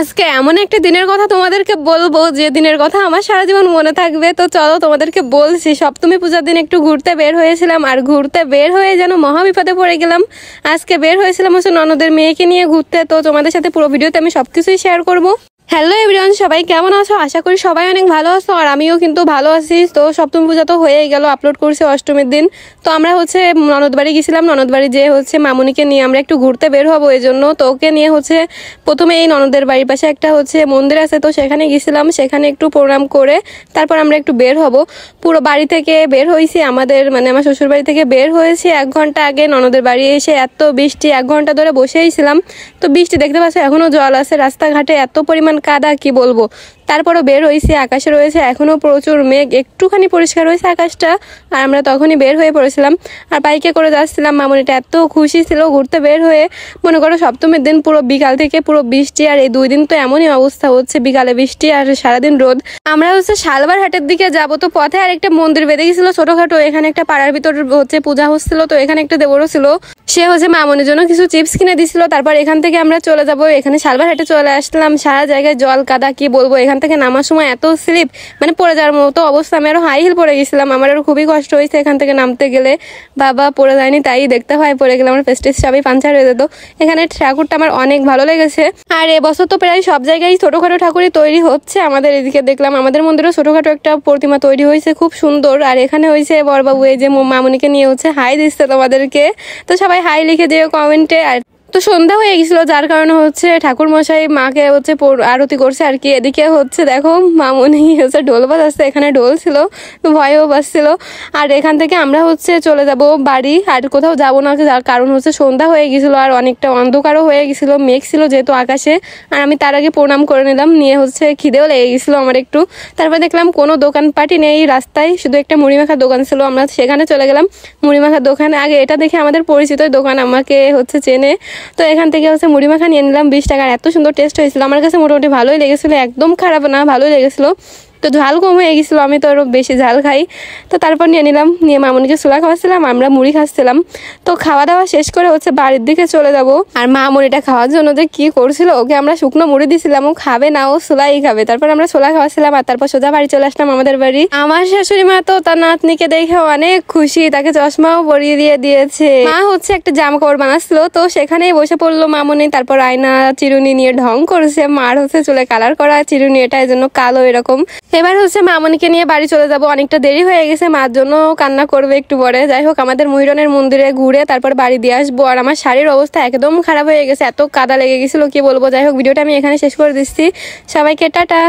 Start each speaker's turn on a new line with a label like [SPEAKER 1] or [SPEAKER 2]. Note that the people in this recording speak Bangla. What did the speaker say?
[SPEAKER 1] আজকে এমন একটা দিনের কথা তোমাদেরকে বলবো যে দিনের কথা আমার সারা জীবন মনে থাকবে। তো চলো তোমাদেরকে বলছি। সপ্তমী পূজার দিন একটু ঘুরতে বের হয়েছিলাম, আর ঘুরতে বের হয়ে যেন মহা বিপদে পড়ে গেলাম। আজকে বের হয়েছিলাম হচ্ছে ননদের মেয়েকে নিয়ে ঘুরতে। তো তোমাদের সাথে পুরো ভিডিওতে আমি সবকিছুই শেয়ার করবো। হ্যালো এভরিওয়ান, সবাই কেমন আছো? আশা করি সবাই অনেক ভালো আছো, আর আমিও কিন্তু ভালো আছি। তো সপ্তমী পূজা তো হয়েই গেল, আপলোড করছি অষ্টমীর দিন। তো আমরা হচ্ছে ননদ বাড়ি গেছিলাম, ননদ বাড়ি যে হচ্ছে মামুনিকে নিয়ে আমরা একটু ঘুরতে বের হবো এই জন্য। তো ওকে নিয়ে হচ্ছে প্রথমে এই ননদের বাড়ির পাশে একটা হচ্ছে মন্দির আছে, তো সেখানে গেছিলাম। সেখানে একটু প্রণাম করে তারপর আমরা একটু বের হব। পুরো বাড়ি থেকে বের হয়েছি, আমাদের মানে আমার শ্বশুর বাড়ি থেকে বের হয়েছি 1 ঘন্টা আগে। ননদের বাড়ি এসে এত বৃষ্টি, 1 ঘন্টা ধরে বসেই ছিলাম। তো বৃষ্টি দেখতে পাচ্ছ এখনো জল আছে রাস্তাঘাটে, এত পরিমাণ কাদা কি বলবো। তারপরও বের হয়েছি, আকাশে রয়েছে এখনো প্রচুর মেঘ, একটুখানি পরিষ্কার হয়েছে আকাশটা। আর আমরা তখনই বের হয়ে পড়েছিলাম আর বাইকে করে যাচ্ছিলাম। মামুনিটা এত খুশি ছিল ঘুরতে বের হয়ে। মনে করো সপ্তমীর দিন পুরো বিকাল থেকে পুরো বৃষ্টি, আর এই 2 দিন তো এমনই অবস্থা হচ্ছে, বিকালে বৃষ্টি আর সারাদিন রোদ। আমরা হচ্ছে শালবার হাটের দিকে যাবো, তো পথে আরেকটা মন্দির বেঁধে গেছিল ছোটখাটো। এখানে একটা পাড়ার ভিতর হচ্ছে পূজা হচ্ছিল, তো এখানে একটা দেবরও ছিল, সে হচ্ছে মামুনির জন্য কিছু চিপস কিনে দিছিল। তারপর এখান থেকে আমরা চলে যাব, এখানে শালবার হাটে চলে আসলাম। সারা জায়গায় জল কাদা কি বলবো। এখান থেকে নামার সময় এত স্লিপ, মানে পড়ে যাওয়ার মতো অবস্থা। আমি আরো হাই হিল পড়ে গেছিলাম, আমার আরো খুবই কষ্ট হয়েছে এখান থেকে নামতে গেলে। বাবা পড়ে যায়নি, তাই দেখতে হয় পড়ে গেলে আমার পেস্টিস সবই পাঞ্চার হয়ে যেত। এখানে ঠাকুরটা আমার অনেক ভালো লেগেছে। আর এবছর তো প্রায় সব জায়গায় ছোটখাটো ঠাকুরই তৈরি হচ্ছে। আমাদের এদিকে দেখলাম আমাদের মন্দিরেও ছোটখাটো একটা প্রতিমা তৈরি হয়েছে, খুব সুন্দর। আর এখানে হয়েছে বড়বাবু এই যে মামুনিকে নিয়ে হচ্ছে হাই দিচ্ছে তোমাদেরকে। তো সবাই হাই লিখে দিও কমেন্টে। আর তো সন্ধ্যা হয়ে গেছিল, যার কারণে হচ্ছে ঠাকুর মশাই মাকে হচ্ছে আরতি করছে আর কি। এদিকে হচ্ছে দেখো মামুনি হচ্ছে ঢোল বাজাচ্ছে, এখানে ঢোল ছিল তো ভয়ও বাজছিল। আর এখান থেকে আমরা হচ্ছে চলে যাব বাড়ি, আর কোথাও যাবো না, যার কারণ হচ্ছে সন্ধ্যা হয়ে গেছিল আর অনেকটা অন্ধকারও হয়ে গেছিল, মেঘ ছিল যেহেতু আকাশে। আর আমি তার আগে প্রণাম করে নিলাম, নিয়ে হচ্ছে খিদেও লেগে গেছিল আমার একটু। তারপর দেখলাম কোনো দোকানপাটি নেই রাস্তায়, শুধু একটা মুড়ি মাখার দোকান ছিল। আমরা সেখানে চলে গেলাম মুড়ি মাখার দোকানে। আগে এটা দেখে আমাদের পরিচিত দোকান, আমাকে হচ্ছে চেনে। তো এখান থেকে হচ্ছে মুড়ি মাখা নিয়ে নিলাম 20 টাকার। এত সুন্দর টেস্ট হয়েছিল, আমার কাছে মোটামুটি ভালোই লেগেছিল, একদম খারাপ না, ভালোই লেগেছিল। তো ঝাল কম হয়ে গেছিল, আমি তো আরো বেশি ঝাল খাই। তো তারপর নিয়ে নিলাম, নিয়ে মামুনিকে ছোলা খাওয়াচ্ছিলাম, আমরা মুড়ি খাচ্ছিলাম। তো খাওয়া দাওয়া শেষ করে হচ্ছে বাড়ির দিকে চলে যাব। আর মামুনিটা খাওয়ার জন্য যে কি করছিল, ওকে আমরা শুকনো মুড়ি দিছিলাম, ও খাবে না, ও ছোলাই খাবে। তারপর আমরা ছোলা খাওয়াচ্ছিলাম, আর তারপর সোজা বাড়ি চলে আসলাম আমাদের বাড়ি। আমার শাশুড়ি মা তো তার নাতনিকে দেখে অনেক খুশি, তাকে চশমাও পরিয়ে দিয়েছে। মা হচ্ছে একটা জামা কাপড় বানাচ্ছিল, তো সেখানেই বসে পড়লো মামুনি। তারপর আয়না চিরুনি নিয়ে ঢং করেছে। মার হচ্ছে চুলে কালার করা চিরুনি, এটা এই জন্য কালো এরকম। এবার হচ্ছে মামুনিকে নিয়ে বাড়ি চলে যাব, অনেকটা দেরি হয়ে গেছে, মার জন্য কান্না করবে একটু পরে। যাই হোক আমাদের মহিরনের মন্দিরে ঘুরে তারপর বাড়ি দিয়ে আসবো। আর আমার শাড়ির অবস্থা একদম খারাপ হয়ে গেছে, এত কাদা লেগে গেছিল কি বলবো। যাই হোক ভিডিওটা আমি এখানে শেষ করে দিচ্ছি, সবাইকে টাটা।